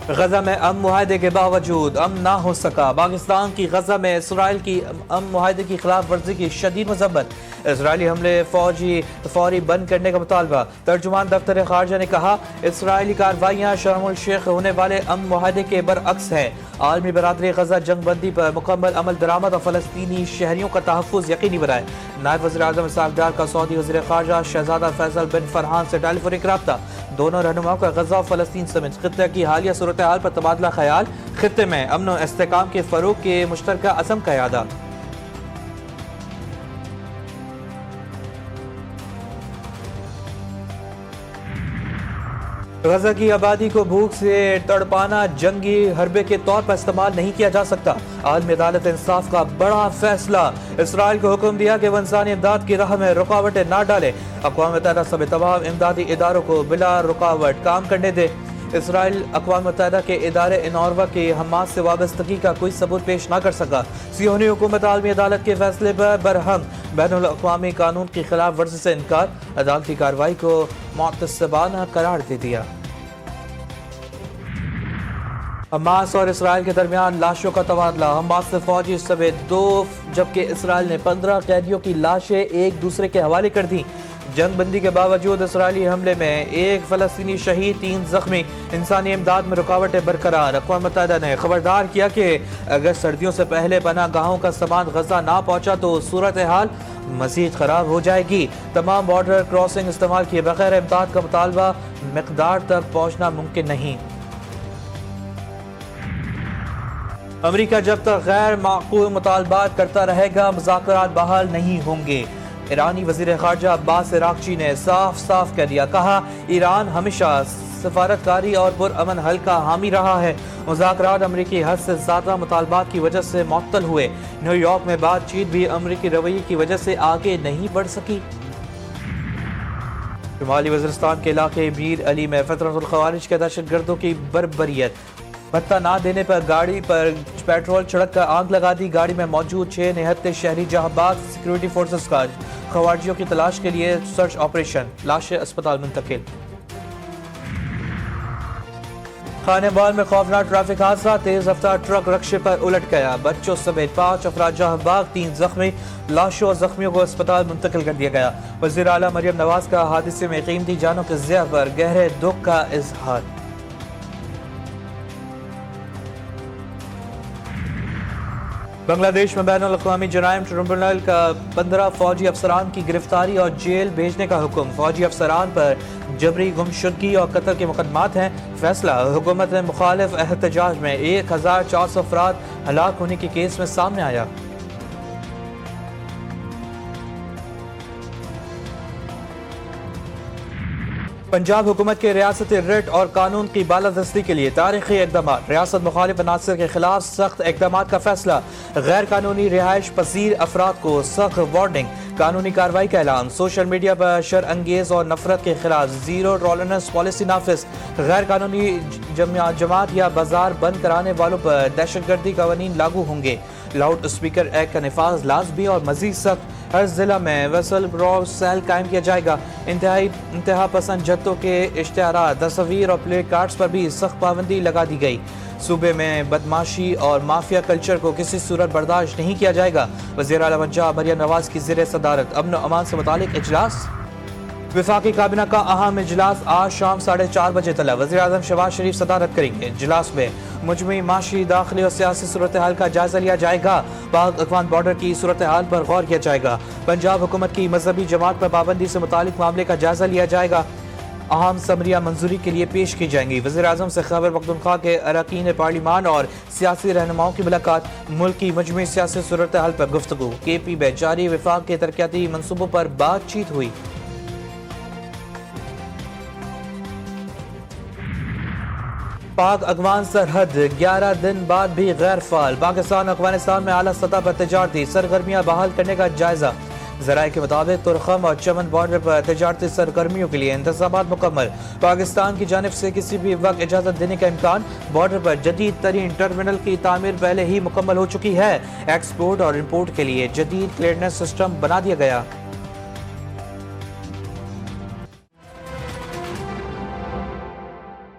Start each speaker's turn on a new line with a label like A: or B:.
A: غزہ میں امن معاہدے کے باوجود امن نہ ہو سکا، پاکستان کی غزہ میں اسرائیل کی امن معاہدے کی خلاف ورزی کی شدید مذمت، اسرائیلی حملے فوری بند کرنے کا مطالبہ۔ ترجمان دفتر خارجہ نے کہا اسرائیلی کارروائیاں شرم الشیخ ہونے والے امن معاہدے کے برعکس ہیں۔ عالمی برادری غزہ جنگ بندی پر مکمل عمل درآمد اور فلسطینی شہریوں کا تحفظ یقینی بنائے۔ نائب وزیر اعظم اسحاق ڈار کا سعودی وزیر خارجہ شہزادہ فیصل بن فرحان سے ٹیلی فونک رابطہ، دونوں رہنماؤں کا غزہ و فلسطین سمیت خطے کی حالیہ صورتحال پر تبادلہ خیال، خطے میں امن و استحکام کے فروغ کے مشترکہ عزم کا اعادہ۔ غزہ کی آبادی کو بھوک سے تڑپانا جنگی حربے کے طور پر استعمال نہیں کیا جا سکتا، عالمی عدالت انصاف کا بڑا فیصلہ، اسرائیل کو حکم دیا کہ وہ انسانی امداد کی راہ میں رکاوٹیں نہ ڈالے، اقوام متحدہ سمیت تمام امدادی اداروں کو بلا رکاوٹ کام کرنے دے۔ اسرائیل اقوام متحدہ کے ادارے انوروا کی حماس سے وابستگی کا کوئی ثبوت پیش نہ کر سکا، صہیونی حکومت عالمی عدالت کے فیصلے پر برہم، بین الاقوامی قانون کی خلاف ورزی سے انکار، عدالتی کارروائی کو معتصبانہ قرار دے دیا۔ حماس اور اسرائیل کے درمیان لاشوں کا تبادلہ، حماس سے فوجی سمیت 2 جبکہ اسرائیل نے 15 قیدیوں کی لاشیں ایک دوسرے کے حوالے کر دیں۔ جنگ بندی کے باوجود اسرائیلی حملے میں 1 فلسطینی شہید، 3 زخمی، انسانی امداد میں رکاوٹیں برقرار۔ اقوام متحدہ نے خبردار کیا کہ اگر سردیوں سے پہلے پناہ گاہوں کا سامان غزہ نہ پہنچا تو صورتحال مزید خراب ہو جائے گی۔ تمام بارڈر کراسنگ استعمال کیے بغیر امداد کا مطالبہ مقدار تک پہنچنا ممکن نہیں۔ امریکہ جب تک غیر معقول مطالبات کرتا رہے گا مذاکرات بحال نہیں ہوں گے، ایرانی وزیر خارجہ عباس عراقچی نے صاف کہہ دیا، کہا ایران ہمیشہ سفارتکاری اور پرامن حل کا حامی رہا ہے، مذاکرات امریکی حد سے زیادہ مطالبات کی وجہ سے معطل ہوئے، نیو یارک میں بات چیت بھی امریکی رویے کی وجہ سے آگے نہیں بڑھ سکی۔ شمالی وزیرستان کے علاقے میر علی میں فطرت الخوارج کے دہشت گردوں کی بربریت، بھتہ نہ دینے پر گاڑی پر پیٹرول چھڑک کر آگ لگا دی، گاڑی میں موجود 6 نہتے شہری جہاں باغ، سیکورٹی فورسز کا خوارجیوں کی تلاش کے لیے سرچ آپریشن، لاشیں اسپتال منتقل۔ خانہ بال میں خوفناک ٹریفک حادثہ، تیز رفتار ٹرک رکشے پر الٹ گیا، بچوں سمیت 5 افراد جہاں باغ، 3 زخمی، لاشوں اور زخمیوں کو اسپتال منتقل کر دیا گیا۔ وزیر اعلیٰ مریم نواز کا حادثے میں قیمتی جانوں کے ضیاع پر گہرے دکھ کا اظہار۔ بنگلہ دیش میں بین الاقوامی جرائم ٹریبونل کا 15 فوجی افسران کی گرفتاری اور جیل بھیجنے کا حکم، فوجی افسران پر جبری گمشدگی اور قتل کے مقدمات ہیں، فیصلہ حکومت مخالف احتجاج میں 1400 افراد ہلاک ہونے کے کیس میں سامنے آیا۔ پنجاب حکومت کے ریاستی ریٹ اور قانون کی بالادستی کے لیے تاریخی اقدامات، ریاست مخالف عناصر کے خلاف سخت اقدامات کا فیصلہ، غیر قانونی رہائش پذیر افراد کو سخت وارننگ، قانونی کارروائی کا اعلان، سوشل میڈیا پر شر انگیز اور نفرت کے خلاف زیرو ٹالرنس پالیسی نافذ، غیر قانونی جماعت یا بازار بند کرانے والوں پر دہشت گردی قوانین لاگو ہوں گے، لاؤڈ اسپیکر ایکٹ کا نفاذ لازمی اور مزید سخت، ہر ضلع میں ویسل برو سیل قائم کیا جائے گا، انتہا پسند جتوں کے اشتہارات، تصاویر اور پلے کارڈز پر بھی سخت پابندی لگا دی گئی، صوبے میں بدماشی اور مافیا کلچر کو کسی صورت برداشت نہیں کیا جائے گا، وزیر اعلیٰ پنجاب مریم نواز کی زیر صدارت امن و امان سے متعلق اجلاس، وفاقی کابینہ کا اہم اجلاس آج شام 4:30 بجے طلب، وزیر اعظم شہباز شریف صدارت کریں گے، اجلاس میں مجموعی معاشی، داخلی اور سیاسی صورتحال کا جائزہ لیا جائے گا، پاک افغان بارڈر کی صورتحال پر غور کیا جائے گا، پنجاب حکومت کی مذہبی جماعت پر پابندی سے متعلق معاملے کا جائزہ لیا جائے گا، اہم سمریہ منظوری کے لیے پیش کی جائیں گی، وزیر اعظم سے خیبر پختونخوا کے اراکین پارلیمان اور سیاسی رہنماؤں کی ملاقات، ملک کی مجموعی سیاسی صورتحال پر گفتگو، کے پی میں جاری وفاق کے ترقیاتی منصوبوں پر بات چیت ہوئی۔ پاک افغان سرحد 11 دن بعد بھی غیر فعال، پاکستان افغانستان میں اعلیٰ سطح پر تجارتی سرگرمیاں بحال کرنے کا جائزہ، ذرائع کے مطابق ترخم اور چمن بارڈر پر تجارتی سرگرمیوں کے لیے انتظامات مکمل، پاکستان کی جانب سے کسی بھی وقت اجازت دینے کا امکان، بارڈر پر جدید ترین ٹرمینل کی تعمیر پہلے ہی مکمل ہو چکی ہے، ایکسپورٹ اور امپورٹ کے لیے جدید کلیئرنس سسٹم بنا دیا گیا۔